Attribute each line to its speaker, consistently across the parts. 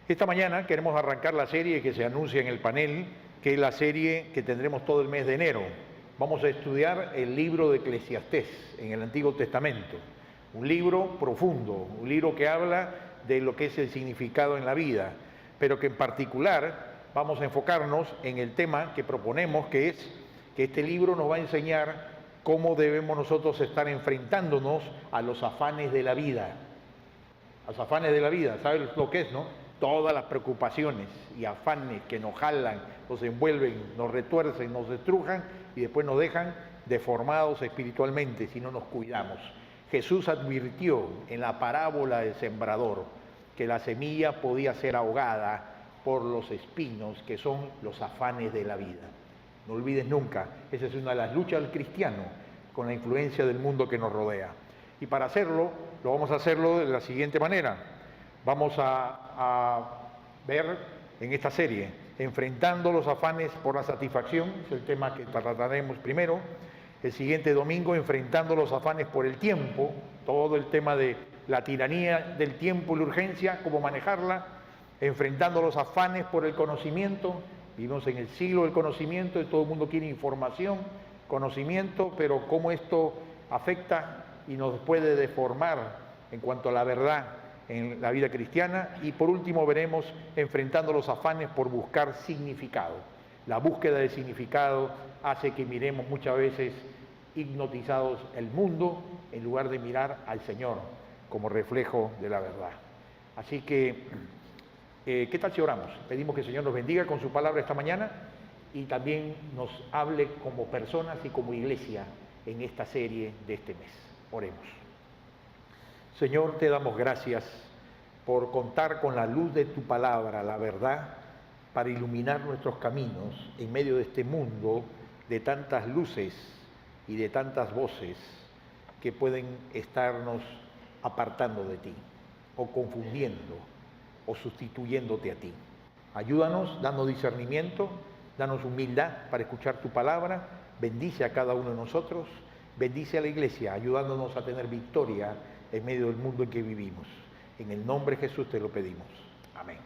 Speaker 1: Esta mañana queremos arrancar la serie que se anuncia en el panel, que es la serie que tendremos todo el mes de enero. Vamos a estudiar el libro de Eclesiastés en el Antiguo Testamento. Un libro profundo, un libro que habla de lo que es el significado en la vida, pero que en particular vamos a enfocarnos en el tema que proponemos, que es que este libro nos va a enseñar cómo debemos nosotros estar enfrentándonos a los afanes de la vida. A los afanes de la vida, ¿sabes lo que es, no? Todas las preocupaciones y afanes que nos jalan, nos envuelven, nos retuercen, nos estrujan y después nos dejan deformados espiritualmente si no nos cuidamos. Jesús advirtió en la parábola del sembrador que la semilla podía ser ahogada por los espinos que son los afanes de la vida. No olvides nunca, esa es una de las luchas del cristiano con la influencia del mundo que nos rodea. Y para hacerlo, lo vamos a hacerlo de la siguiente manera. Vamos a ver en esta serie, enfrentando los afanes por la satisfacción, es el tema que trataremos primero. El siguiente domingo, enfrentando los afanes por el tiempo, todo el tema de la tiranía del tiempo y la urgencia, cómo manejarla. Enfrentando los afanes por el conocimiento, vivimos en el siglo del conocimiento y todo el mundo quiere información, conocimiento, pero cómo esto afecta y nos puede deformar en cuanto a la verdad en la vida cristiana. Y por último veremos enfrentando los afanes por buscar significado. La búsqueda de significado hace que miremos muchas veces hipnotizados el mundo en lugar de mirar al Señor como reflejo de la verdad. Así que, ¿qué tal si oramos? Pedimos que el Señor nos bendiga con su palabra esta mañana y también nos hable como personas y como iglesia en esta serie de este mes. Oremos. Señor, te damos gracias por contar con la luz de tu palabra, la verdad, para iluminar nuestros caminos en medio de este mundo de tantas luces y de tantas voces que pueden estarnos apartando de ti, o confundiendo, o sustituyéndote a ti. Ayúdanos, danos discernimiento, danos humildad para escuchar tu palabra, bendice a cada uno de nosotros, bendice a la iglesia, ayudándonos a tener victoria en medio del mundo en que vivimos. En el nombre de Jesús te lo pedimos. Amén.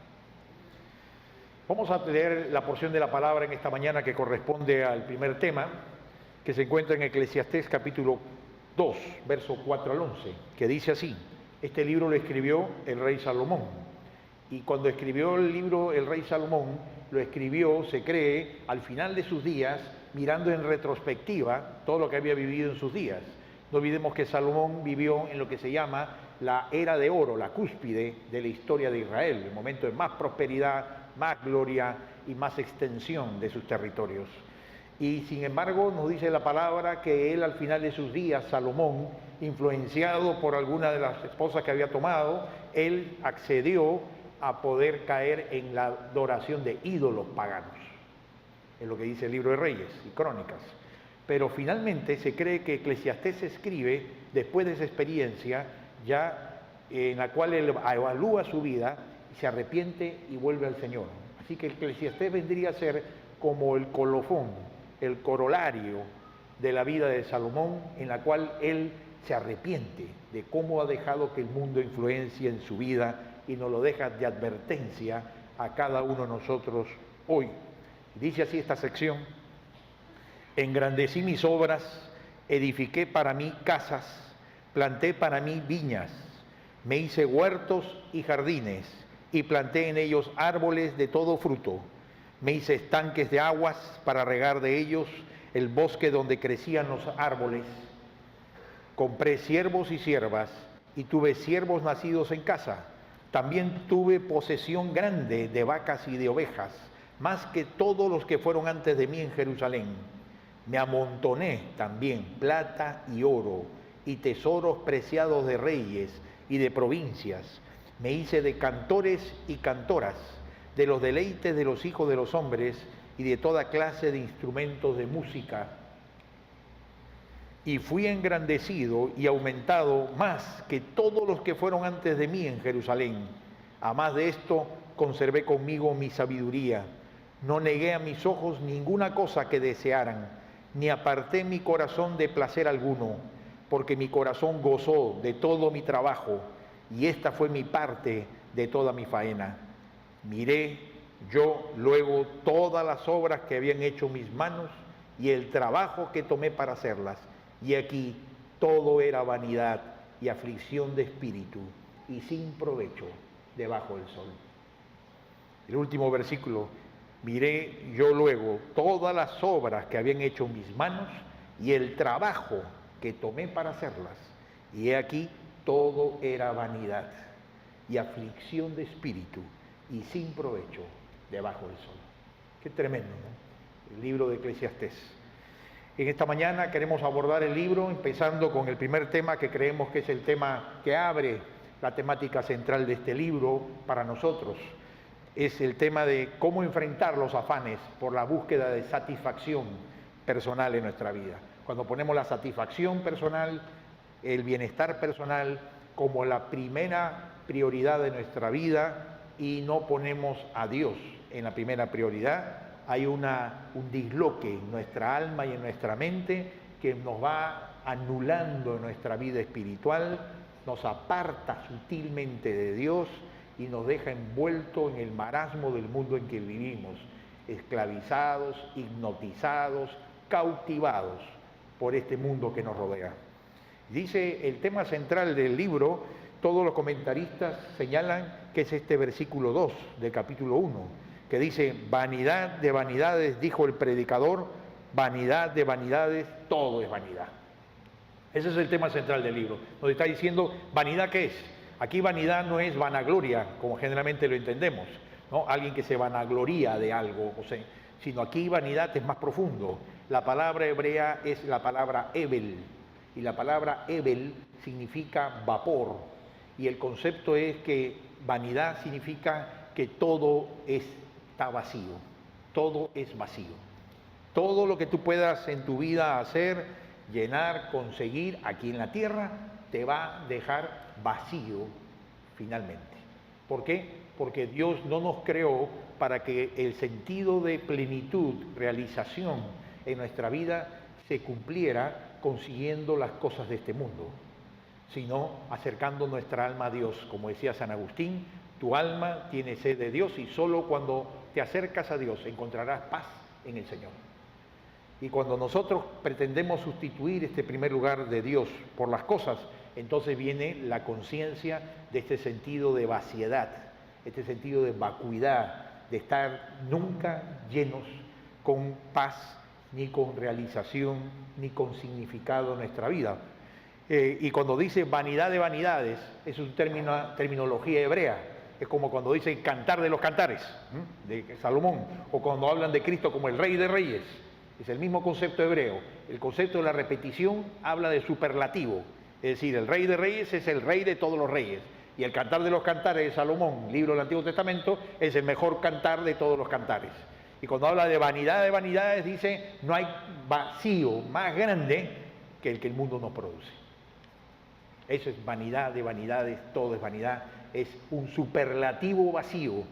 Speaker 1: Vamos a leer la porción de la palabra en esta mañana que corresponde al primer tema, que se encuentra en Eclesiastés capítulo 2, verso 4 al 11, que dice así. Este libro lo escribió el rey Salomón. Y cuando escribió el libro el rey Salomón, lo escribió, se cree, al final de sus días, mirando en retrospectiva todo lo que había vivido en sus días. No olvidemos que Salomón vivió en lo que se llama la era de oro, la cúspide de la historia de Israel, el momento de más prosperidad, más gloria y más extensión de sus territorios. Y sin embargo nos dice la palabra que él al final de sus días, Salomón, influenciado por alguna de las esposas que había tomado, él accedió a poder caer en la adoración de ídolos paganos. Es lo que dice el libro de Reyes y Crónicas. Pero finalmente se cree que Eclesiastés se escribe después de esa experiencia, ya en la cual él evalúa su vida, se arrepiente y vuelve al Señor. Así que Eclesiastés vendría a ser como el colofón, el corolario de la vida de Salomón, en la cual él se arrepiente de cómo ha dejado que el mundo influencie en su vida y nos lo deja de advertencia a cada uno de nosotros hoy. Dice así esta sección: engrandecí mis obras, edifiqué para mí casas, planté para mí viñas, me hice huertos y jardines, y planté en ellos árboles de todo fruto. Me hice estanques de aguas para regar de ellos el bosque donde crecían los árboles. Compré siervos y siervas, y tuve siervos nacidos en casa. También tuve posesión grande de vacas y de ovejas, más que todos los que fueron antes de mí en Jerusalén. Me amontoné también plata y oro, y tesoros preciados de reyes y de provincias. Me hice de cantores y cantoras, de los deleites de los hijos de los hombres, y de toda clase de instrumentos de música. Y fui engrandecido y aumentado más que todos los que fueron antes de mí en Jerusalén. A más de esto, conservé conmigo mi sabiduría. No negué a mis ojos ninguna cosa que desearan, ni aparté mi corazón de placer alguno, porque mi corazón gozó de todo mi trabajo, y esta fue mi parte de toda mi faena. Miré yo luego todas las obras que habían hecho mis manos y el trabajo que tomé para hacerlas, y aquí todo era vanidad y aflicción de espíritu y sin provecho debajo del sol. El último versículo: miré yo luego todas las obras que habían hecho mis manos y el trabajo que tomé para hacerlas, y he aquí todo era vanidad y aflicción de espíritu y sin provecho debajo del sol. Qué tremendo, ¿no? El libro de Eclesiastés. En esta mañana queremos abordar el libro empezando con el primer tema, que creemos que es el tema que abre la temática central de este libro para nosotros. Es el tema de cómo enfrentar los afanes por la búsqueda de satisfacción personal en nuestra vida. Cuando ponemos la satisfacción personal, el bienestar personal como la primera prioridad de nuestra vida y no ponemos a Dios en la primera prioridad, hay un disloque en nuestra alma y en nuestra mente que nos va anulando en nuestra vida espiritual, nos aparta sutilmente de Dios y nos deja envuelto en el marasmo del mundo en que vivimos, esclavizados, hipnotizados, cautivados por este mundo que nos rodea. Dice el tema central del libro, todos los comentaristas señalan que es este versículo 2 del capítulo 1, que dice: vanidad de vanidades, dijo el predicador, vanidad de vanidades, todo es vanidad. Ese es el tema central del libro, donde está diciendo, ¿vanidad qué es? Aquí vanidad no es vanagloria, como generalmente lo entendemos, ¿no? Alguien que se vanagloría de algo, sino aquí vanidad es más profundo. La palabra hebrea es la palabra ebel, y la palabra ebel significa vapor, y el concepto es que vanidad significa que todo está vacío, todo es vacío. Todo lo que tú puedas en tu vida hacer, llenar, conseguir aquí en la tierra, te va a dejar vacío finalmente. ¿Por qué? Porque Dios no nos creó para que el sentido de plenitud, realización en nuestra vida se cumpliera consiguiendo las cosas de este mundo, sino acercando nuestra alma a Dios. Como decía San Agustín, tu alma tiene sed de Dios y solo cuando te acercas a Dios encontrarás paz en el Señor. Y cuando nosotros pretendemos sustituir este primer lugar de Dios por las cosas, entonces viene la conciencia de este sentido de vaciedad, este sentido de vacuidad, de estar nunca llenos con paz, ni con realización, ni con significado en nuestra vida. Y cuando dice vanidad de vanidades, es una terminología hebrea. Es como cuando dice cantar de los cantares, de Salomón, o cuando hablan de Cristo como el Rey de Reyes. Es el mismo concepto hebreo. El concepto de la repetición habla de superlativo. Es decir, el Rey de Reyes es el Rey de todos los reyes. Y el cantar de los cantares de Salomón, libro del Antiguo Testamento, es el mejor cantar de todos los cantares. Y cuando habla de vanidades, dice, no hay vacío más grande que el mundo nos produce. Eso es vanidad de vanidades, todo es vanidad. Es un superlativo vacío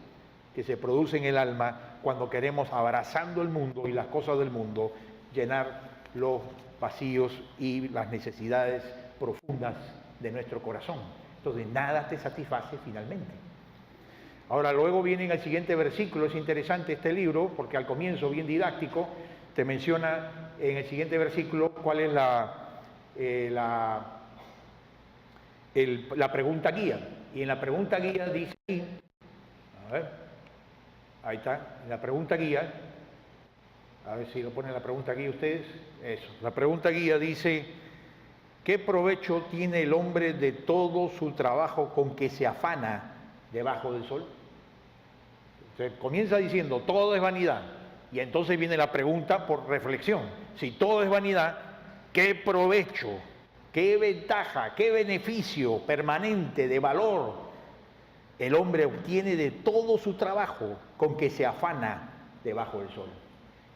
Speaker 1: que se produce en el alma cuando queremos, abrazando el mundo y las cosas del mundo, llenar los vacíos y las necesidades profundas de nuestro corazón. Entonces nada te satisface finalmente. Ahora luego viene en el siguiente versículo, es interesante este libro, porque al comienzo, bien didáctico, te menciona en el siguiente versículo cuál es la pregunta guía. Y en la pregunta guía dice, a ver, ahí está, en la pregunta guía, a ver si lo ponen la pregunta guía ustedes, eso, la pregunta guía dice, ¿qué provecho tiene el hombre de todo su trabajo con que se afana debajo del sol? Entonces, comienza diciendo, todo es vanidad, y entonces viene la pregunta por reflexión, si todo es vanidad, ¿qué provecho, qué ventaja, qué beneficio permanente de valor el hombre obtiene de todo su trabajo con que se afana debajo del sol?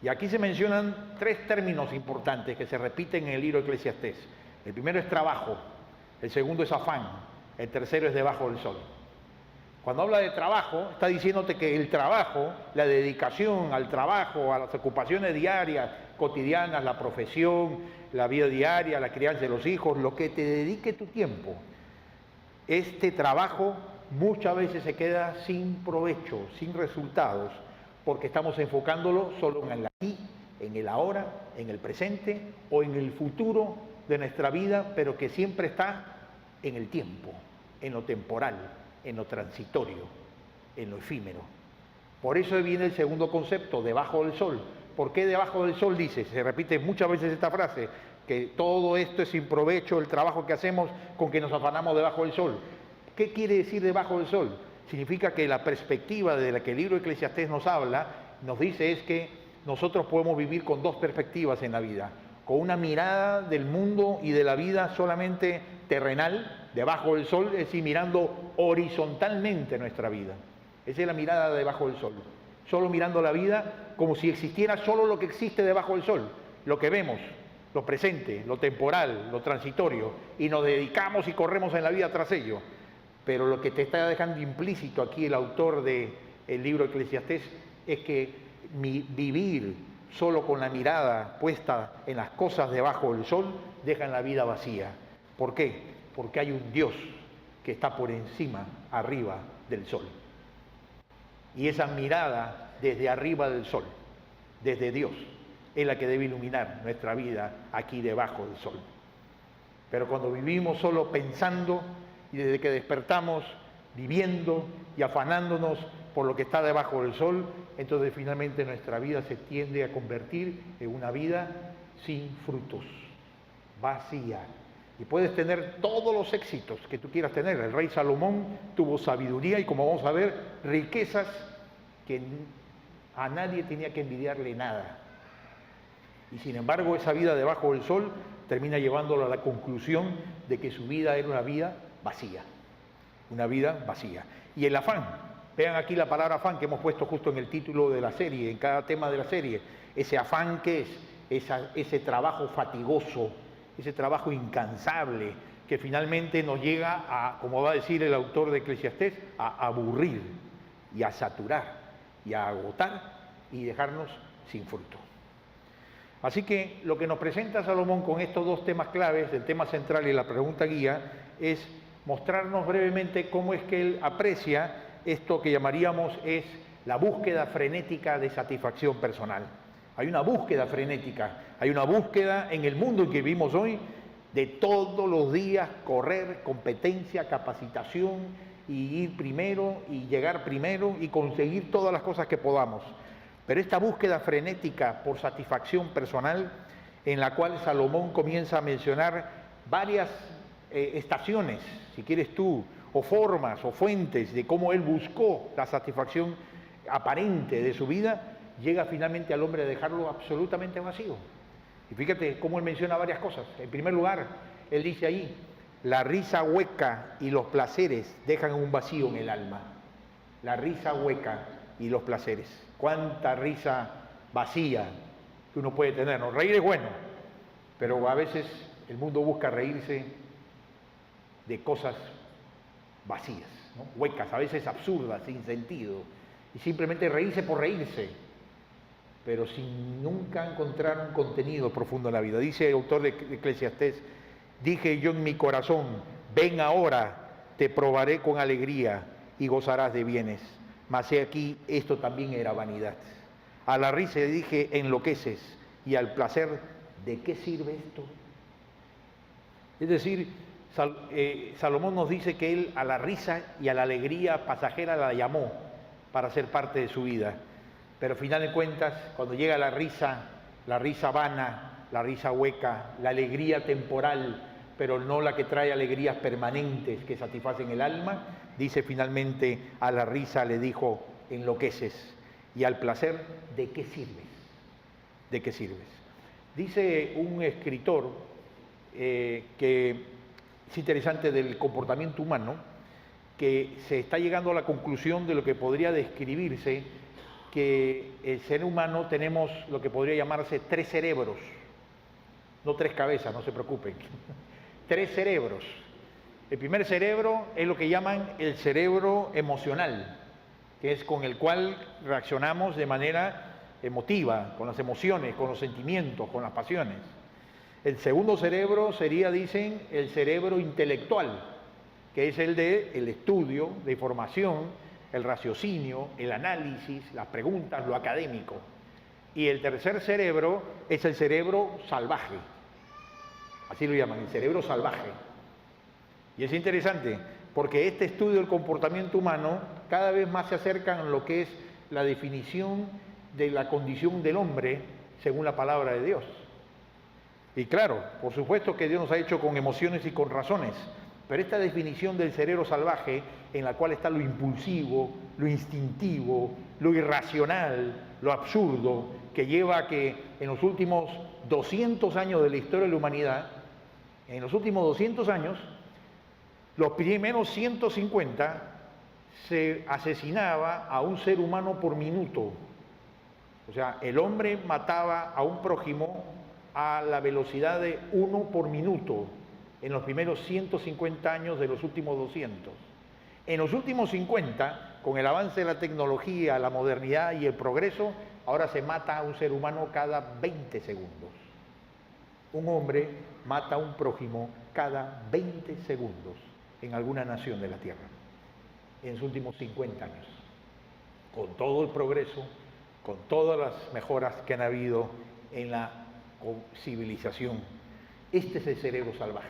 Speaker 1: Y aquí se mencionan tres términos importantes que se repiten en el libro de Eclesiastés. El primero es trabajo, el segundo es afán, el tercero es debajo del sol. Cuando habla de trabajo, está diciéndote que el trabajo, la dedicación al trabajo, a las ocupaciones diarias, cotidianas, la profesión, la vida diaria, la crianza de los hijos, lo que te dedique tu tiempo, este trabajo muchas veces se queda sin provecho, sin resultados, porque estamos enfocándolo solo en el aquí, en el ahora, en el presente o en el futuro de nuestra vida, pero que siempre está en el tiempo, en lo temporal, en lo transitorio, en lo efímero. Por eso viene el segundo concepto, debajo del sol. ¿Por qué debajo del sol? Dice, se repite muchas veces esta frase, que todo esto es sin provecho, el trabajo que hacemos con que nos afanamos debajo del sol. ¿Qué quiere decir debajo del sol? Significa que la perspectiva de la que el libro de Eclesiastés nos habla, nos dice es que nosotros podemos vivir con dos perspectivas en la vida, con una mirada del mundo y de la vida solamente terrenal, debajo del sol, es decir, mirando horizontalmente nuestra vida. Esa es la mirada debajo del sol, solo mirando la vida como si existiera solo lo que existe debajo del sol, lo que vemos, lo presente, lo temporal, lo transitorio, y nos dedicamos y corremos en la vida tras ello. Pero lo que te está dejando implícito aquí el autor del libro Eclesiastés es que vivir solo con la mirada puesta en las cosas debajo del sol deja la vida vacía. ¿Por qué? Porque hay un Dios que está por encima, arriba del sol. Y esa mirada desde arriba del sol, desde Dios, es la que debe iluminar nuestra vida aquí debajo del sol. Pero cuando vivimos solo pensando y desde que despertamos viviendo y afanándonos por lo que está debajo del sol, entonces finalmente nuestra vida se tiende a convertir en una vida sin frutos, vacía. Y puedes tener todos los éxitos que tú quieras tener. El rey Salomón tuvo sabiduría y, como vamos a ver, riquezas que a nadie tenía que envidiarle nada. Y sin embargo, esa vida debajo del sol termina llevándolo a la conclusión de que su vida era una vida vacía. Una vida vacía. Y el afán, vean aquí la palabra afán que hemos puesto justo en el título de la serie, en cada tema de la serie. Ese afán que es ese trabajo fatigoso, ese trabajo incansable, que finalmente nos llega a, como va a decir el autor de Eclesiastés, a aburrir y a saturar y a agotar y dejarnos sin fruto. Así que lo que nos presenta Salomón con estos dos temas claves, el tema central y la pregunta guía, es mostrarnos brevemente cómo es que él aprecia esto que llamaríamos es la búsqueda frenética de satisfacción personal. Hay una búsqueda frenética, hay una búsqueda en el mundo en que vivimos hoy de todos los días correr, competencia, capacitación y ir primero y llegar primero y conseguir todas las cosas que podamos. Pero esta búsqueda frenética por satisfacción personal, en la cual Salomón comienza a mencionar varias estaciones, si quieres tú, o formas o fuentes de cómo él buscó la satisfacción aparente de su vida, llega finalmente al hombre a dejarlo absolutamente vacío. Y fíjate cómo él menciona varias cosas. En primer lugar, él dice ahí, la risa hueca y los placeres dejan un vacío en el alma. La risa hueca y los placeres. Cuánta risa vacía que uno puede tener. ¿No? Reír es bueno, pero a veces el mundo busca reírse de cosas vacías, ¿no? Huecas, a veces absurdas, sin sentido, y simplemente reírse por reírse, pero sin nunca encontrar un contenido profundo en la vida. Dice el autor de Eclesiastés, dije yo en mi corazón, ven ahora, te probaré con alegría y gozarás de bienes. Mas he aquí, esto también era vanidad. A la risa dije, enloqueces, y al placer, ¿de qué sirve esto? Es decir, Salomón nos dice que él a la risa y a la alegría pasajera la llamó para ser parte de su vida. Pero al final de cuentas, cuando llega la risa vana, la risa hueca, la alegría temporal, pero no la que trae alegrías permanentes que satisfacen el alma, dice finalmente a la risa le dijo, enloqueces, y al placer, ¿de qué sirves? ¿De qué sirves? Dice un escritor que es interesante del comportamiento humano, que se está llegando a la conclusión de lo que podría describirse que el ser humano tenemos lo que podría llamarse 3 cerebros, no 3 cabezas, no se preocupen, 3 cerebros. El primer cerebro es lo que llaman el cerebro emocional, que es con el cual reaccionamos de manera emotiva, con las emociones, con los sentimientos, con las pasiones. El segundo cerebro sería, dicen, el cerebro intelectual, que es el de el estudio, la información, el raciocinio, el análisis, las preguntas, lo académico. Y el tercer cerebro es el cerebro salvaje, así lo llaman, el cerebro salvaje. Y es interesante, porque este estudio del comportamiento humano cada vez más se acerca a lo que es la definición de la condición del hombre según la palabra de Dios. Y claro, por supuesto que Dios nos ha hecho con emociones y con razones, pero esta definición del cerebro salvaje, en la cual está lo impulsivo, lo instintivo, lo irracional, lo absurdo, que lleva a que en los últimos 200 años de la historia de la humanidad, en los últimos 200 años, los primeros 150 se asesinaba a un ser humano por minuto. O sea, el hombre mataba a un prójimo a la velocidad de 1 por minuto en los primeros 150 años de los últimos 200. En los últimos 50, con el avance de la tecnología, la modernidad y el progreso, ahora se mata a un ser humano cada 20 segundos. Un hombre mata a un prójimo cada 20 segundos en alguna nación de la Tierra, en los últimos 50 años. Con todo el progreso, con todas las mejoras que han habido en la civilización. Este es el cerebro salvaje.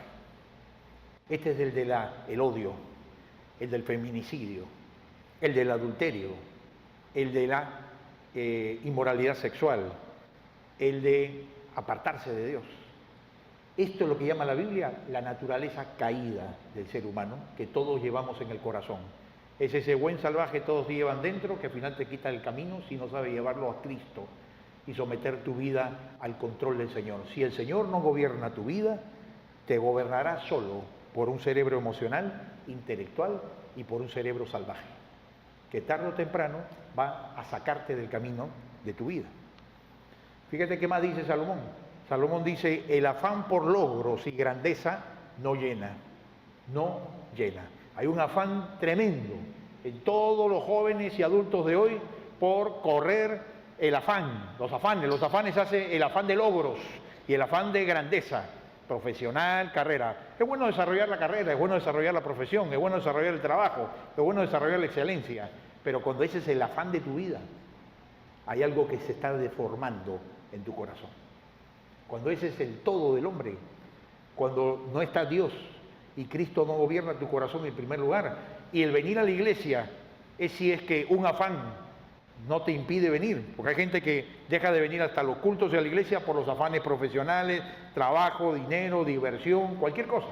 Speaker 1: Este es el del odio, el del feminicidio, el del adulterio, el de la inmoralidad sexual, el de apartarse de Dios. Esto es lo que llama la Biblia la naturaleza caída del ser humano, que todos llevamos en el corazón. Es ese buen salvaje que todos llevan dentro, que al final te quita el camino si no sabes llevarlo a Cristo y someter tu vida al control del Señor. Si el Señor no gobierna tu vida, te gobernará solo por un cerebro emocional, intelectual y por un cerebro salvaje, que tarde o temprano va a sacarte del camino de tu vida. Fíjate qué más dice Salomón. Salomón dice, el afán por logros y grandeza no llena, no llena. Hay un afán tremendo en todos los jóvenes y adultos de hoy por correr el afán, los afanes hace el afán de logros y el afán de grandeza, profesional, carrera. Es bueno desarrollar la carrera, es bueno desarrollar la profesión, es bueno desarrollar el trabajo, es bueno desarrollar la excelencia, pero cuando ese es el afán de tu vida, hay algo que se está deformando en tu corazón. Cuando ese es el todo del hombre, cuando no está Dios y Cristo no gobierna tu corazón en primer lugar, y el venir a la iglesia es si es que un afán no te impide venir, porque hay gente que deja de venir hasta los cultos de la iglesia por los afanes profesionales, trabajo, dinero, diversión, cualquier cosa.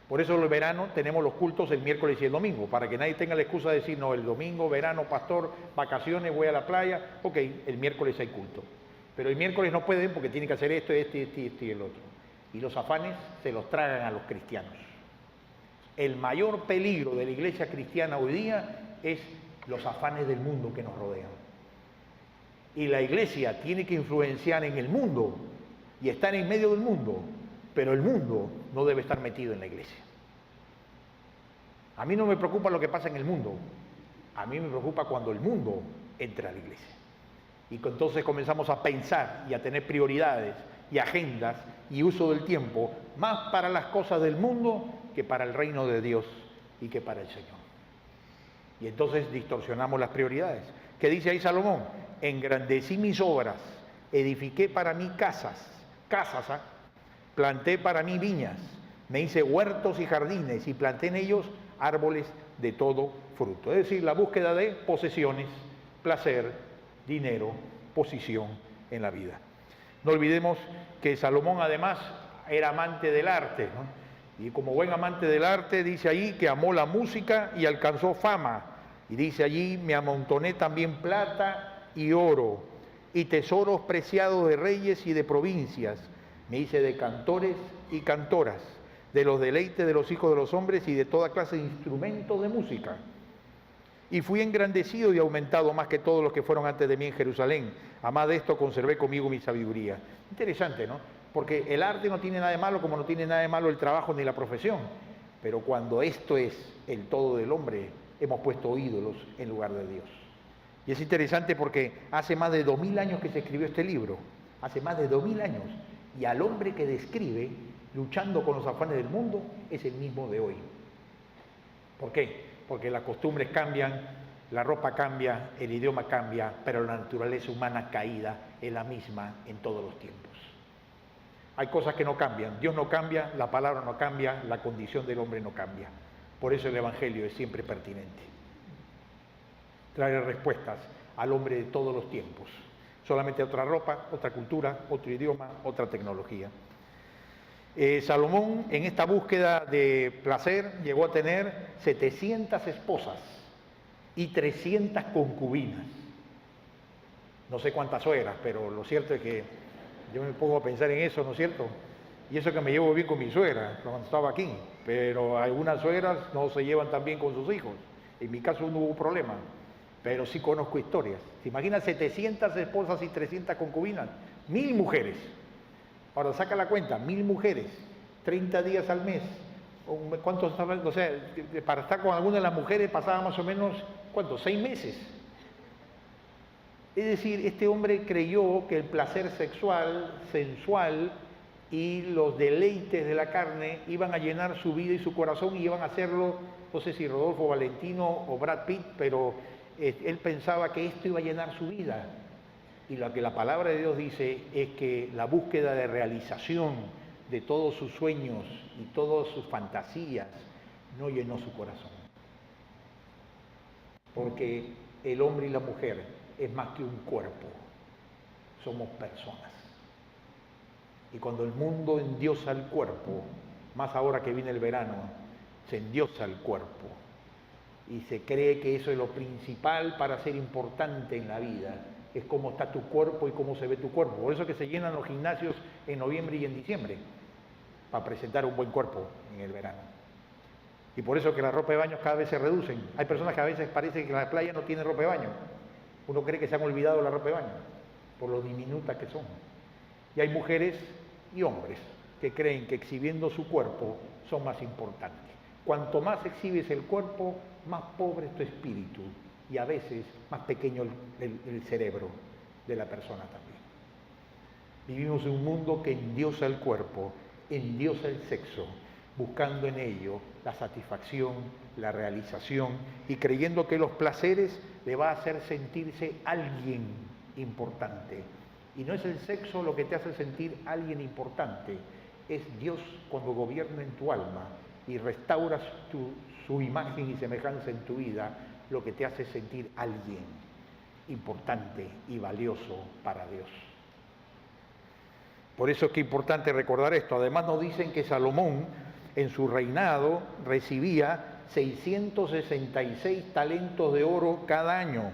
Speaker 1: Por eso el verano tenemos los cultos el miércoles y el domingo, para que nadie tenga la excusa de decir, no, el domingo, verano, pastor, vacaciones, voy a la playa, ok, el miércoles hay culto. Pero el miércoles no pueden porque tienen que hacer esto, y el otro. Y los afanes se los tragan a los cristianos. El mayor peligro de la iglesia cristiana hoy día es los afanes del mundo que nos rodean. Y la iglesia tiene que influenciar en el mundo y estar en medio del mundo, pero el mundo no debe estar metido en la iglesia. A mí no me preocupa lo que pasa en el mundo, a mí me preocupa cuando el mundo entra a la iglesia. Y entonces comenzamos a pensar y a tener prioridades y agendas y uso del tiempo más para las cosas del mundo que para el reino de Dios y que para el Señor. Y entonces distorsionamos las prioridades. ¿Qué dice ahí Salomón? Engrandecí mis obras, edifiqué para mí casas, planté para mí viñas, me hice huertos y jardines y planté en ellos árboles de todo fruto. Es decir, la búsqueda de posesiones, placer, dinero, posición en la vida. No olvidemos que Salomón además era amante del arte, ¿no? Y como buen amante del arte dice allí que amó la música y alcanzó fama. Y dice allí, me amontoné también plata y oro y tesoros preciados de reyes y de provincias. Me hice de cantores y cantoras, de los deleites de los hijos de los hombres y de toda clase de instrumentos de música. Y fui engrandecido y aumentado más que todos los que fueron antes de mí en Jerusalén. Además de esto conservé conmigo mi sabiduría. Interesante, ¿no? Porque el arte no tiene nada de malo, como no tiene nada de malo el trabajo ni la profesión. Pero cuando esto es el todo del hombre, hemos puesto ídolos en lugar de Dios. Y es interesante porque hace más de 2000 años que se escribió este libro. Hace más de 2000 años. Y al hombre que describe luchando con los afanes del mundo, es el mismo de hoy. ¿Por qué? Porque las costumbres cambian, la ropa cambia, el idioma cambia, pero la naturaleza humana caída es la misma en todos los tiempos. Hay cosas que no cambian, Dios no cambia, la palabra no cambia, la condición del hombre no cambia. Por eso el Evangelio es siempre pertinente. Trae respuestas al hombre de todos los tiempos. Solamente otra ropa, otra cultura, otro idioma, otra tecnología. Salomón, en esta búsqueda de placer, llegó a tener 700 esposas y 300 concubinas. No sé cuántas suegras, pero lo cierto es que yo me pongo a pensar en eso, ¿no es cierto? Y eso que me llevo bien con mi suegra cuando estaba aquí, pero algunas suegras no se llevan tan bien con sus hijos. En mi caso no hubo problema, pero sí conozco historias. ¿Se imaginan 700 esposas y 300 concubinas? 1000 mujeres. Ahora saca la cuenta, 1000 mujeres, 30 días al mes. ¿Cuántos? O sea, para estar con alguna de las mujeres pasaba más o menos, ¿cuántos? 6 meses. Es decir, este hombre creyó que el placer sexual, sensual y los deleites de la carne iban a llenar su vida y su corazón y iban a hacerlo, no sé si Rodolfo Valentino o Brad Pitt, pero él pensaba que esto iba a llenar su vida. Y lo que la palabra de Dios dice es que la búsqueda de realización de todos sus sueños y todas sus fantasías no llenó su corazón. Porque el hombre y la mujer es más que un cuerpo, somos personas. Y cuando el mundo endiosa el cuerpo, más ahora que viene el verano, se endiosa el cuerpo y se cree que eso es lo principal para ser importante en la vida. Es cómo está tu cuerpo y cómo se ve tu cuerpo. Por eso que se llenan los gimnasios en noviembre y en diciembre, para presentar un buen cuerpo en el verano. Y por eso que las ropas de baño cada vez se reducen. Hay personas que a veces parece que la playa no tiene ropa de baño. Uno cree que se han olvidado la ropa de baño, por lo diminutas que son. Y hay mujeres y hombres que creen que exhibiendo su cuerpo son más importantes. Cuanto más exhibes el cuerpo, más pobre es tu espíritu. Y a veces más pequeño el cerebro de la persona también. Vivimos en un mundo que endiosa el cuerpo, endiosa el sexo, buscando en ello la satisfacción, la realización y creyendo que los placeres le va a hacer sentirse alguien importante. Y no es el sexo lo que te hace sentir alguien importante, es Dios cuando gobierna en tu alma y restauras su imagen y semejanza en tu vida, lo que te hace sentir alguien importante y valioso para Dios. Por eso es que es importante recordar esto. Además nos dicen que Salomón en su reinado recibía 666 talentos de oro cada año.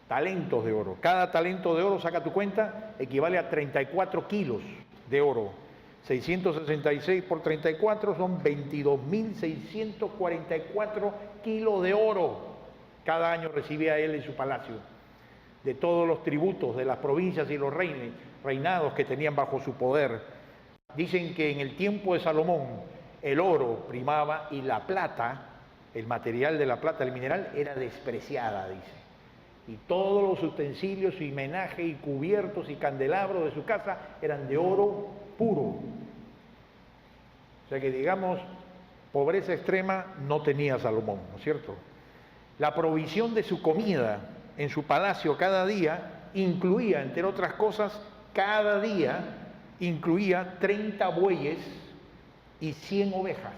Speaker 1: Talentos de oro. Cada talento de oro, saca tu cuenta, equivale a 34 kilos de oro. 666 por 34 son 22.644 kilos de oro. Cada año recibía él en su palacio. De todos los tributos de las provincias y los reinados que tenían bajo su poder. Dicen que en el tiempo de Salomón el oro primaba y la plata, el material de la plata, el mineral, era despreciada, dice. Y todos los utensilios y menaje y cubiertos y candelabros de su casa eran de oro puro. O sea que digamos, pobreza extrema no tenía Salomón, ¿no es cierto? La provisión de su comida en su palacio cada día incluía, entre otras cosas, cada día incluía 30 bueyes y 100 ovejas.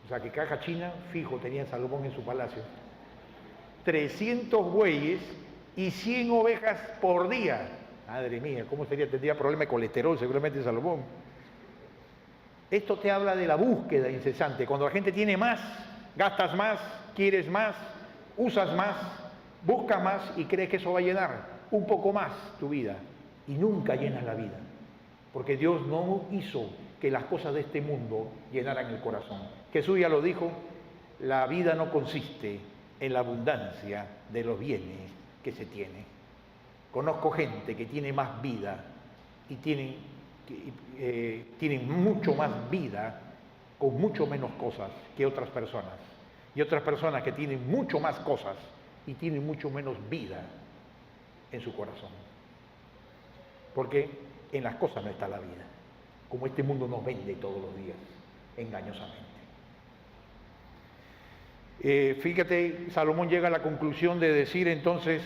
Speaker 1: O sea que caja china, fijo, tenía Salomón en su palacio. 300 bueyes y 100 ovejas por día. Madre mía, ¿cómo sería? Tendría problema de colesterol seguramente Salomón. Esto te habla de la búsqueda incesante. Cuando la gente tiene más, gastas más, quieres más, usas más, buscas más y crees que eso va a llenar un poco más tu vida. Y nunca llenas la vida. Porque Dios no hizo que las cosas de este mundo llenaran el corazón. Jesús ya lo dijo, la vida no consiste en la abundancia de los bienes que se tiene. Conozco gente que tiene más vida y tienen mucho más vida con mucho menos cosas que otras personas. Y otras personas que tienen mucho más cosas y tienen mucho menos vida en su corazón. ¿Por qué? En las cosas no está la vida, como este mundo nos vende todos los días, engañosamente. Fíjate, Salomón llega a la conclusión de decir entonces,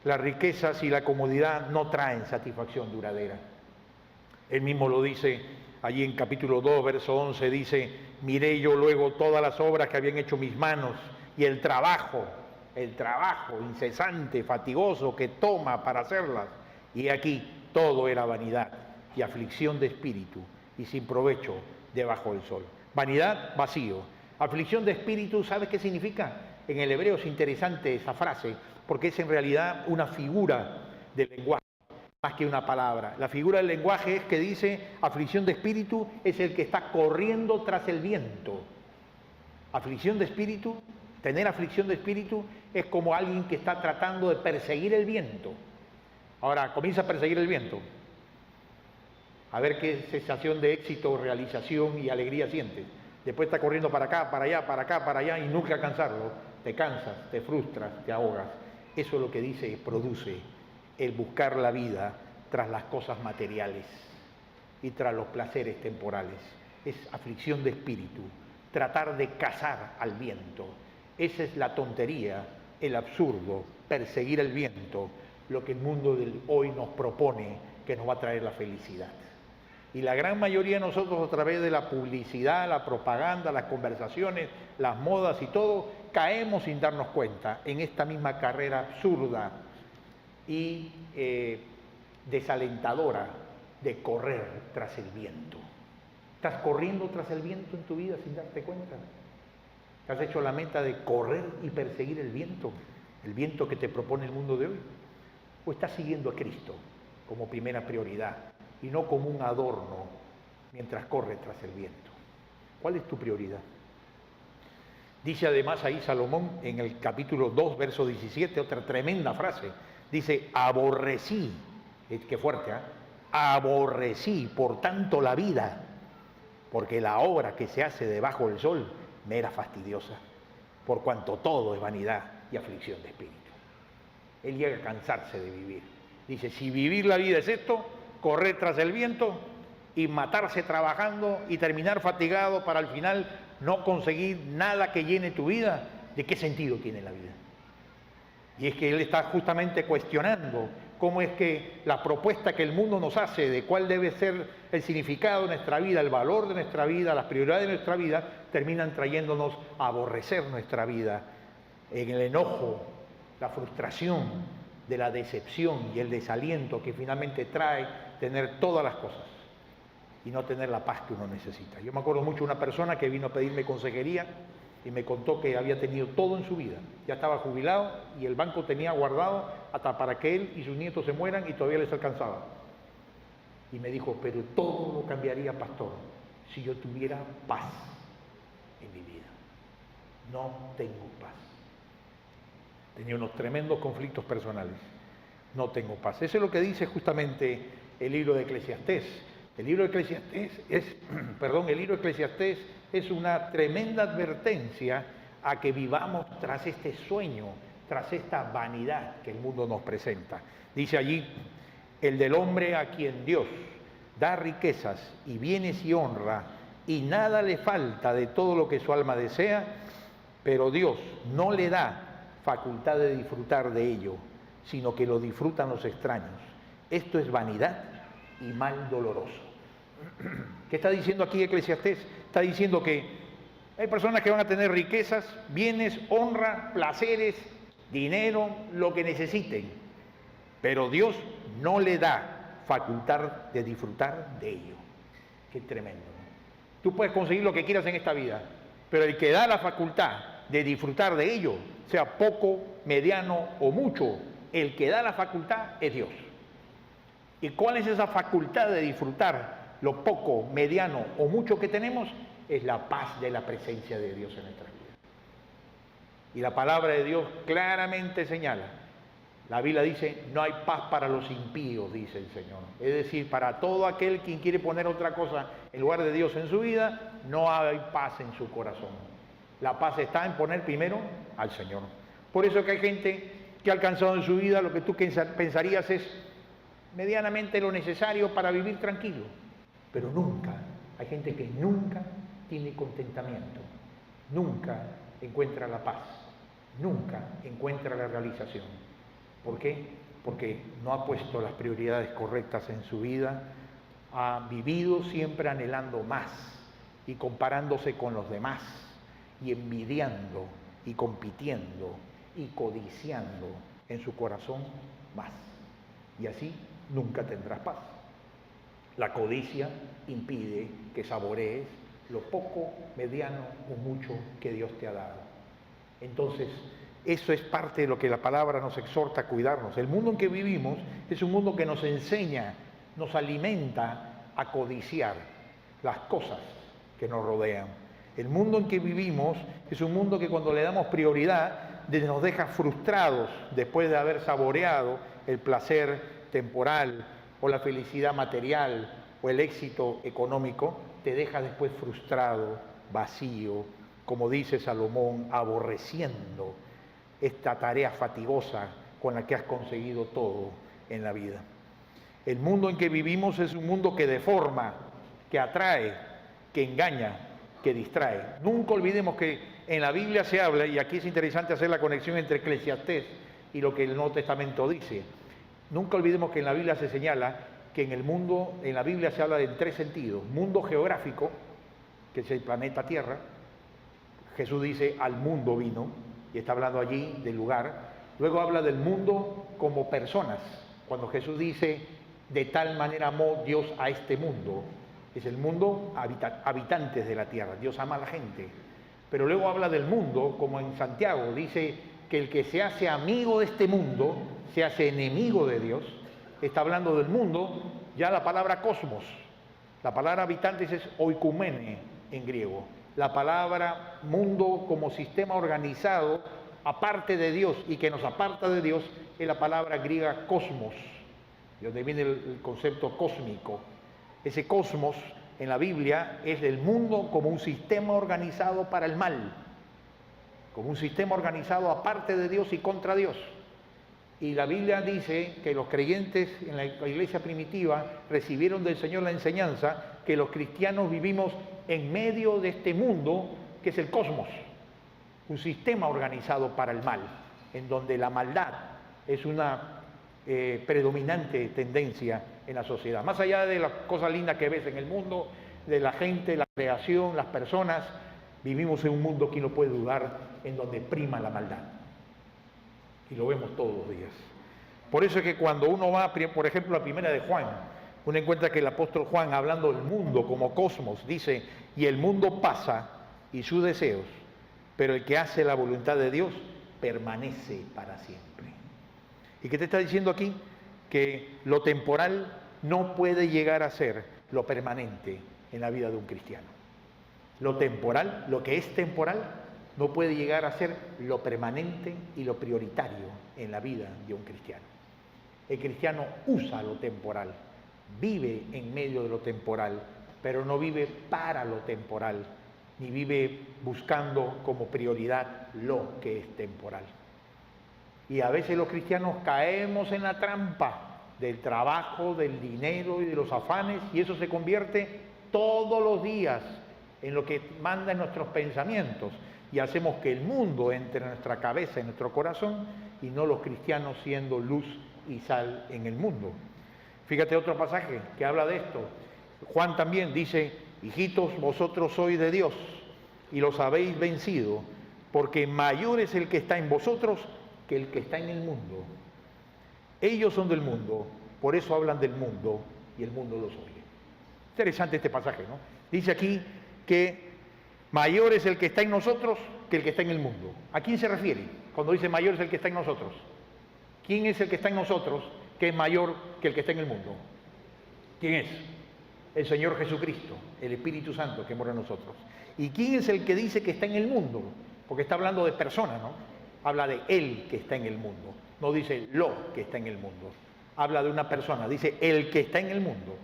Speaker 1: las riquezas y la comodidad no traen satisfacción duradera. Él mismo lo dice allí en capítulo 2, verso 11, dice, miré yo luego todas las obras que habían hecho mis manos y el trabajo incesante, fatigoso que toma para hacerlas, y aquí todo era vanidad y aflicción de espíritu y sin provecho debajo del sol. Vanidad, vacío. Aflicción de espíritu, ¿sabes qué significa? En el hebreo es interesante esa frase, porque es en realidad una figura del lenguaje, más que una palabra. La figura del lenguaje es que dice, aflicción de espíritu es el que está corriendo tras el viento. Aflicción de espíritu, tener aflicción de espíritu es como alguien que está tratando de perseguir el viento. Ahora, comienza a perseguir el viento. A ver qué sensación de éxito, realización y alegría sientes. Después está corriendo para acá, para allá, para acá, para allá y nunca alcanzarlo. Te cansas, te frustras, te ahogas. Eso es lo que dice, produce el buscar la vida tras las cosas materiales y tras los placeres temporales. Es aflicción de espíritu, tratar de cazar al viento. Esa es la tontería, el absurdo, perseguir el viento, lo que el mundo de hoy nos propone que nos va a traer la felicidad. Y la gran mayoría de nosotros, a través de la publicidad, la propaganda, las conversaciones, las modas y todo, caemos sin darnos cuenta en esta misma carrera absurda y desalentadora de correr tras el viento. ¿Estás corriendo tras el viento en tu vida sin darte cuenta? ¿Te has hecho la meta de correr y perseguir el viento que te propone el mundo de hoy? ¿O estás siguiendo a Cristo como primera prioridad y no como un adorno mientras corres tras el viento? ¿Cuál es tu prioridad? Dice además ahí Salomón en el capítulo 2, verso 17, otra tremenda frase. Dice, aborrecí, qué fuerte, ¿eh? Aborrecí por tanto la vida, porque la obra que se hace debajo del sol me era fastidiosa, por cuanto todo es vanidad y aflicción de espíritu. Él llega a cansarse de vivir. Dice, si vivir la vida es esto, correr tras el viento y matarse trabajando y terminar fatigado para al final no conseguir nada que llene tu vida, ¿de qué sentido tiene la vida? Y es que él está justamente cuestionando cómo es que la propuesta que el mundo nos hace de cuál debe ser el significado de nuestra vida, el valor de nuestra vida, las prioridades de nuestra vida, terminan trayéndonos a aborrecer nuestra vida en el enojo, la frustración de la decepción y el desaliento que finalmente trae tener todas las cosas y no tener la paz que uno necesita. Yo me acuerdo mucho de una persona que vino a pedirme consejería y me contó que había tenido todo en su vida. Ya estaba jubilado y el banco tenía guardado hasta para que él y sus nietos se mueran y todavía les alcanzaba. Y me dijo, pero todo lo cambiaría, pastor, si yo tuviera paz en mi vida. No tengo paz. Tenía unos tremendos conflictos personales. No tengo paz. Eso es lo que dice justamente el libro de Eclesiastés. El libro de Eclesiastés es una tremenda advertencia a que vivamos tras este sueño, tras esta vanidad que el mundo nos presenta. Dice allí, el del hombre a quien Dios da riquezas y bienes y honra, y nada le falta de todo lo que su alma desea, pero Dios no le da facultad de disfrutar de ello, sino que lo disfrutan los extraños. Esto es vanidad y mal doloroso. ¿Qué está diciendo aquí Eclesiastés? Está diciendo que hay personas que van a tener riquezas, bienes, honra, placeres, dinero, lo que necesiten, pero Dios no le da facultad de disfrutar de ello. Qué tremendo, ¿no? Tú puedes conseguir lo que quieras en esta vida, pero el que da la facultad de disfrutar de ello, sea poco, mediano o mucho, el que da la facultad es Dios. ¿Y cuál es esa facultad de disfrutar lo poco, mediano o mucho que tenemos? Es la paz de la presencia de Dios en nuestra vida. Y la palabra de Dios claramente señala, la Biblia dice, no hay paz para los impíos, dice el Señor. Es decir, para todo aquel quien quiere poner otra cosa en lugar de Dios en su vida, no hay paz en su corazón. La paz está en poner primero al Señor. Por eso que hay gente que ha alcanzado en su vida lo que tú pensarías es medianamente lo necesario para vivir tranquilo, pero nunca, hay gente que nunca tiene contentamiento, nunca encuentra la paz, nunca encuentra la realización. ¿Por qué? Porque no ha puesto las prioridades correctas en su vida, ha vivido siempre anhelando más y comparándose con los demás y envidiando y compitiendo y codiciando en su corazón más. Y así nunca tendrás paz. La codicia impide que saborees lo poco, mediano o mucho que Dios te ha dado. Entonces, eso es parte de lo que la palabra nos exhorta a cuidarnos. El mundo en que vivimos es un mundo que nos enseña, nos alimenta a codiciar las cosas que nos rodean. El mundo en que vivimos es un mundo que cuando le damos prioridad nos deja frustrados después de haber saboreado el placer temporal o la felicidad material o el éxito económico, te deja después frustrado, vacío, como dice Salomón, aborreciendo esta tarea fatigosa con la que has conseguido todo en la vida. El mundo en que vivimos es un mundo que deforma, que atrae, que engaña, que distrae. Nunca olvidemos que en la Biblia se habla, y aquí es interesante hacer la conexión entre Eclesiastés y lo que el Nuevo Testamento dice. Nunca olvidemos que en la Biblia se señala que en el mundo, en la Biblia se habla en tres sentidos. Mundo geográfico, que es el planeta Tierra. Jesús dice, al mundo vino, y está hablando allí del lugar. Luego habla del mundo como personas. Cuando Jesús dice, de tal manera amó Dios a este mundo, es el mundo habitantes de la tierra. Dios ama a la gente. Pero luego habla del mundo, como en Santiago, dice que el que se hace amigo de este mundo, se hace enemigo de Dios. Está hablando del mundo, ya la palabra cosmos. La palabra habitantes es oikumene en griego. La palabra mundo como sistema organizado, aparte de Dios y que nos aparta de Dios, es la palabra griega cosmos, de donde viene el concepto cósmico. Ese cosmos en la Biblia es el mundo como un sistema organizado para el mal, como un sistema organizado aparte de Dios y contra Dios. Y la Biblia dice que los creyentes en la iglesia primitiva recibieron del Señor la enseñanza que los cristianos vivimos en medio de este mundo que es el cosmos, un sistema organizado para el mal, en donde la maldad es una predominante tendencia en la sociedad. Más allá de las cosas lindas que ves en el mundo, de la gente, la creación, las personas, vivimos en un mundo, quien no puede dudar, en donde prima la maldad. Y lo vemos todos los días. Por eso es que cuando uno va, por ejemplo, a la primera de Juan, uno encuentra que el apóstol Juan, hablando del mundo como cosmos, dice, y el mundo pasa y sus deseos, pero el que hace la voluntad de Dios permanece para siempre. ¿Y qué te está diciendo aquí? Que lo temporal no puede llegar a ser lo permanente en la vida de un cristiano. Lo temporal, lo que es temporal, no puede llegar a ser lo permanente y lo prioritario en la vida de un cristiano. El cristiano usa lo temporal, vive en medio de lo temporal, pero no vive para lo temporal, ni vive buscando como prioridad lo que es temporal. Y a veces los cristianos caemos en la trampa del trabajo, del dinero y de los afanes, y eso se convierte todos los días en lo que manda en nuestros pensamientos, y hacemos que el mundo entre en nuestra cabeza, en nuestro corazón, y no los cristianos siendo luz y sal en el mundo. Fíjate otro pasaje que habla de esto. Juan también dice, hijitos, vosotros sois de Dios y los habéis vencido, porque mayor es el que está en vosotros que el que está en el mundo. Ellos son del mundo, por eso hablan del mundo y el mundo los oye. Interesante este pasaje, ¿no? Dice aquí que mayor es el que está en nosotros que el que está en el mundo. ¿A quién se refiere cuando dice mayor es el que está en nosotros? ¿Quién es el que está en nosotros que es mayor que el que está en el mundo? ¿Quién es? El Señor Jesucristo, el Espíritu Santo que mora en nosotros. ¿Y quién es el que dice que está en el mundo? Porque está hablando de personas, ¿no? Habla de Él que está en el mundo. No dice lo que está en el mundo. Habla de una persona, dice el que está en el mundo.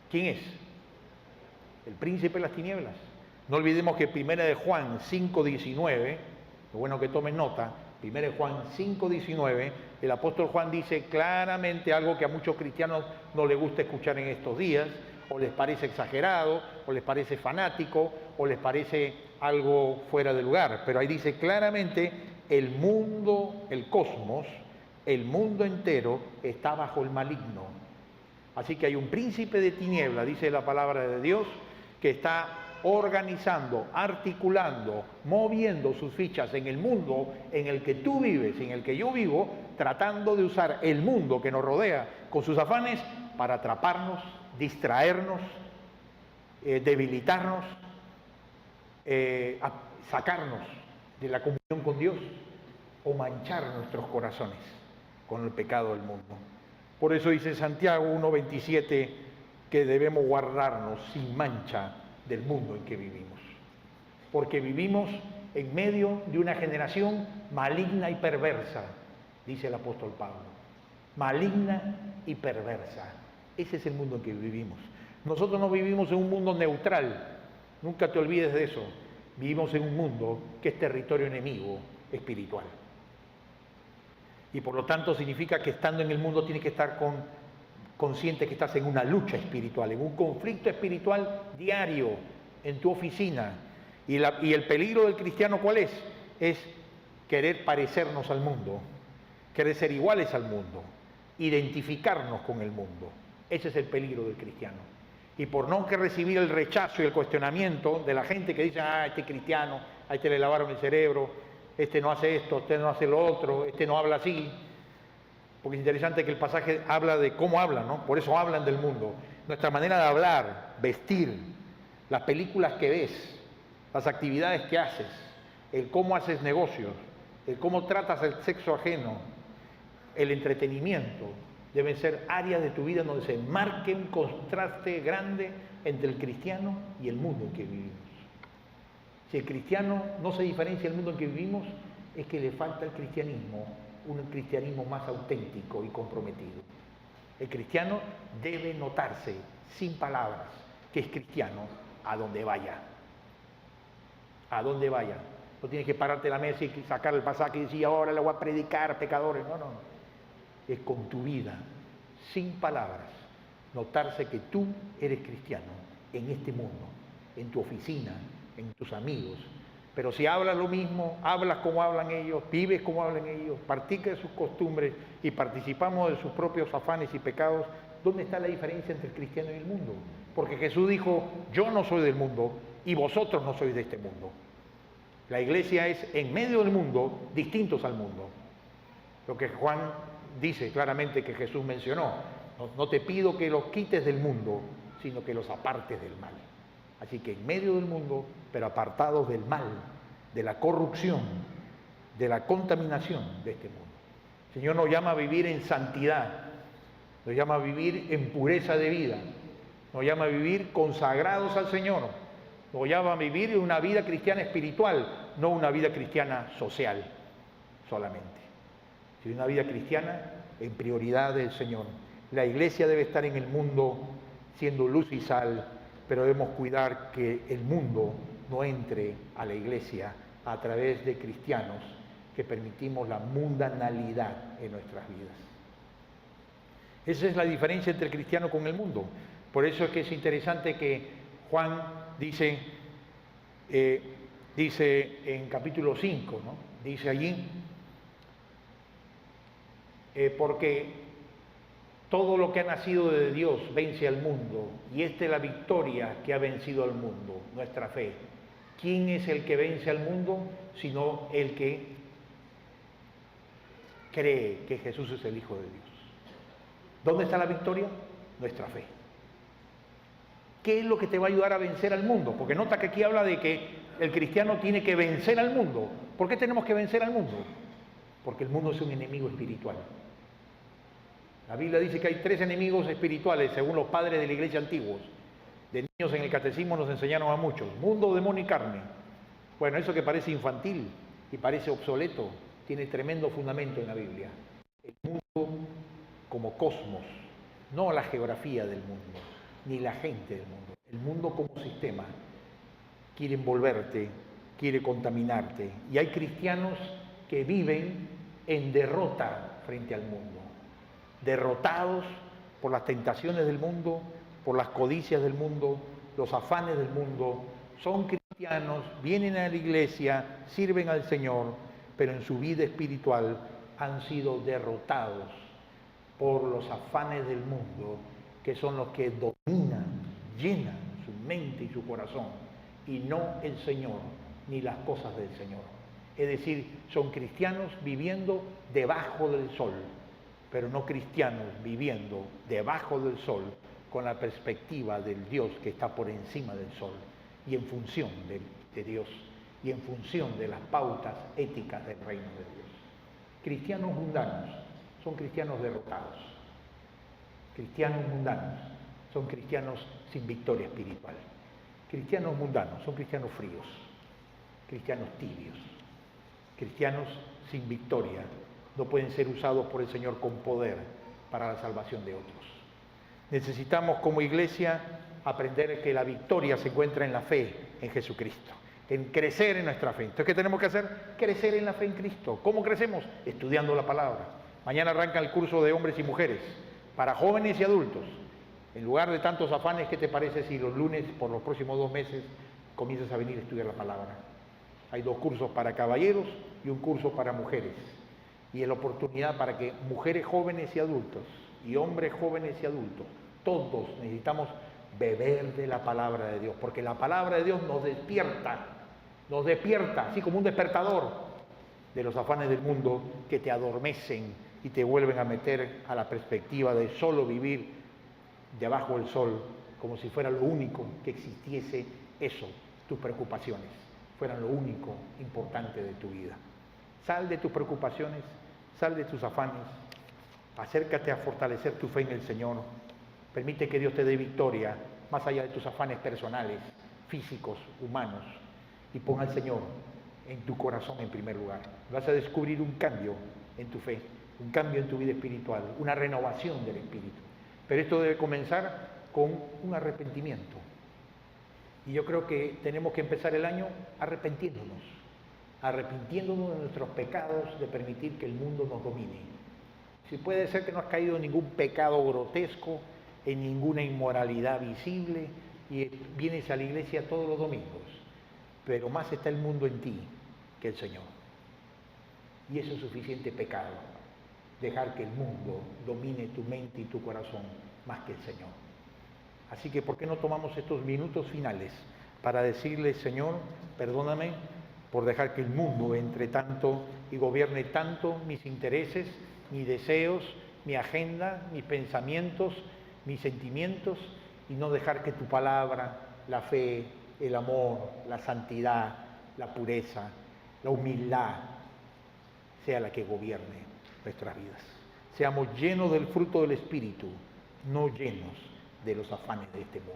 Speaker 1: ¿Quién es? El príncipe de las tinieblas. No olvidemos que 1 de Juan 5:19, lo bueno que tomen nota, 1 Juan 5:19, el apóstol Juan dice claramente algo que a muchos cristianos no les gusta escuchar en estos días, o les parece exagerado, o les parece fanático, o les parece algo fuera de lugar. Pero ahí dice claramente, el mundo, el cosmos, el mundo entero está bajo el maligno. Así que hay un príncipe de tiniebla, dice la palabra de Dios, que está organizando, articulando, moviendo sus fichas en el mundo en el que tú vives, en el que yo vivo, tratando de usar el mundo que nos rodea con sus afanes para atraparnos, distraernos, debilitarnos, sacarnos de la comunión con Dios o manchar nuestros corazones con el pecado del mundo. Por eso dice Santiago 1:27 que debemos guardarnos sin mancha del mundo en que vivimos, porque vivimos en medio de una generación maligna y perversa, dice el apóstol Pablo, maligna y perversa. Ese es el mundo en que vivimos. Nosotros no vivimos en un mundo neutral, nunca te olvides de eso. Vivimos en un mundo que es territorio enemigo espiritual. Y por lo tanto significa que estando en el mundo tienes que estar consciente que estás en una lucha espiritual, en un conflicto espiritual diario en tu oficina. Y el peligro del cristiano, ¿cuál es? Es querer parecernos al mundo, querer ser iguales al mundo, identificarnos con el mundo. Ese es el peligro del cristiano. Y por no que recibir el rechazo y el cuestionamiento de la gente que dice, este cristiano, a este le lavaron el cerebro, este no hace esto, este no hace lo otro, este no habla así. Porque es interesante que el pasaje habla de cómo hablan, ¿no? Por eso hablan del mundo. Nuestra manera de hablar, vestir, las películas que ves, las actividades que haces, el cómo haces negocios, el cómo tratas el sexo ajeno, el entretenimiento, deben ser áreas de tu vida donde se marque un contraste grande entre el cristiano y el mundo en que vivimos. Si el cristiano no se diferencia del mundo en que vivimos, es que le falta el cristianismo, un cristianismo más auténtico y comprometido. El cristiano debe notarse, sin palabras, que es cristiano a donde vaya. A donde vaya. No tienes que pararte a la mesa y sacar el pasaje y decir, ahora le voy a predicar a pecadores. No, no, no. Es con tu vida, sin palabras, notarse que tú eres cristiano en este mundo, en tu oficina, en tus amigos. Pero si hablas lo mismo, hablas como hablan ellos, vives como hablan ellos, practicas sus costumbres y participamos de sus propios afanes y pecados, ¿dónde está la diferencia entre el cristiano y el mundo? Porque Jesús dijo, yo no soy del mundo y vosotros no sois de este mundo. La iglesia es en medio del mundo, distintos al mundo. Lo que Juan dice claramente que Jesús mencionó, no te pido que los quites del mundo, sino que los apartes del mal. Así que en medio del mundo, pero apartados del mal, de la corrupción, de la contaminación de este mundo. El Señor nos llama a vivir en santidad, nos llama a vivir en pureza de vida, nos llama a vivir consagrados al Señor, nos llama a vivir una vida cristiana espiritual, no una vida cristiana social solamente, sino una vida cristiana en prioridad del Señor. La iglesia debe estar en el mundo siendo luz y sal, pero debemos cuidar que el mundo no entre a la iglesia a través de cristianos que permitimos la mundanalidad en nuestras vidas. Esa es la diferencia entre el cristiano con el mundo. Por eso es que es interesante que Juan dice en capítulo 5, ¿no? Dice allí, porque todo lo que ha nacido de Dios vence al mundo, y esta es la victoria que ha vencido al mundo, nuestra fe. ¿Quién es el que vence al mundo? Sino el que cree que Jesús es el Hijo de Dios. ¿Dónde está la victoria? Nuestra fe. ¿Qué es lo que te va a ayudar a vencer al mundo? Porque nota que aquí habla de que el cristiano tiene que vencer al mundo. ¿Por qué tenemos que vencer al mundo? Porque el mundo es un enemigo espiritual. La Biblia dice que hay 3 enemigos espirituales, según los padres de la iglesia antiguos. De niños en el catecismo nos enseñaron a muchos. Mundo, demonio y carne. Bueno, eso que parece infantil y parece obsoleto, tiene tremendo fundamento en la Biblia. El mundo como cosmos, no la geografía del mundo, ni la gente del mundo. El mundo como sistema quiere envolverte, quiere contaminarte. Y hay cristianos que viven en derrota frente al mundo, derrotados por las tentaciones del mundo, por las codicias del mundo, los afanes del mundo. Son cristianos, vienen a la iglesia, sirven al Señor, pero en su vida espiritual han sido derrotados por los afanes del mundo, que son los que dominan, llenan su mente y su corazón, y no el Señor ni las cosas del Señor. Es decir, son cristianos viviendo debajo del sol, pero no cristianos viviendo debajo del sol con la perspectiva del Dios que está por encima del sol y en función de Dios y en función de las pautas éticas del reino de Dios. Cristianos mundanos son cristianos derrotados. Cristianos mundanos son cristianos sin victoria espiritual. Cristianos mundanos son cristianos fríos, cristianos tibios, cristianos sin victoria. No pueden ser usados por el Señor con poder para la salvación de otros. Necesitamos como iglesia aprender que la victoria se encuentra en la fe en Jesucristo, en crecer en nuestra fe. Entonces, ¿qué tenemos que hacer? Crecer en la fe en Cristo. ¿Cómo crecemos? Estudiando la palabra. Mañana arranca el curso de hombres y mujeres, para jóvenes y adultos. En lugar de tantos afanes, ¿qué te parece si los lunes, por los próximos 2 meses, comienzas a venir a estudiar la palabra? Hay 2 cursos para caballeros y un curso para mujeres. Y es la oportunidad para que mujeres jóvenes y adultos, y hombres jóvenes y adultos, todos necesitamos beber de la palabra de Dios, porque la palabra de Dios nos despierta, así como un despertador de los afanes del mundo que te adormecen y te vuelven a meter a la perspectiva de solo vivir debajo del sol, como si fuera lo único que existiese eso, tus preocupaciones, fueran lo único importante de tu vida. Sal de tus preocupaciones, sal de tus afanes, acércate a fortalecer tu fe en el Señor. Permite que Dios te dé victoria más allá de tus afanes personales, físicos, humanos, y pon al Señor en tu corazón en primer lugar. Vas a descubrir un cambio en tu fe, un cambio en tu vida espiritual, una renovación del espíritu. Pero esto debe comenzar con un arrepentimiento. Y yo creo que tenemos que empezar el año arrepintiéndonos de nuestros pecados, de permitir que el mundo nos domine. Si puede ser que no has caído en ningún pecado grotesco, en ninguna inmoralidad visible, y vienes a la iglesia todos los domingos, pero más está el mundo en ti que el Señor. Y eso es suficiente pecado, dejar que el mundo domine tu mente y tu corazón más que el Señor. Así que, ¿por qué no tomamos estos minutos finales para decirle: Señor, perdóname por dejar que el mundo entre tanto y gobierne tanto mis intereses, mis deseos, mi agenda, mis pensamientos, mis sentimientos, y no dejar que tu palabra, la fe, el amor, la santidad, la pureza, la humildad sea la que gobierne nuestras vidas? Seamos llenos del fruto del Espíritu, no llenos de los afanes de este mundo.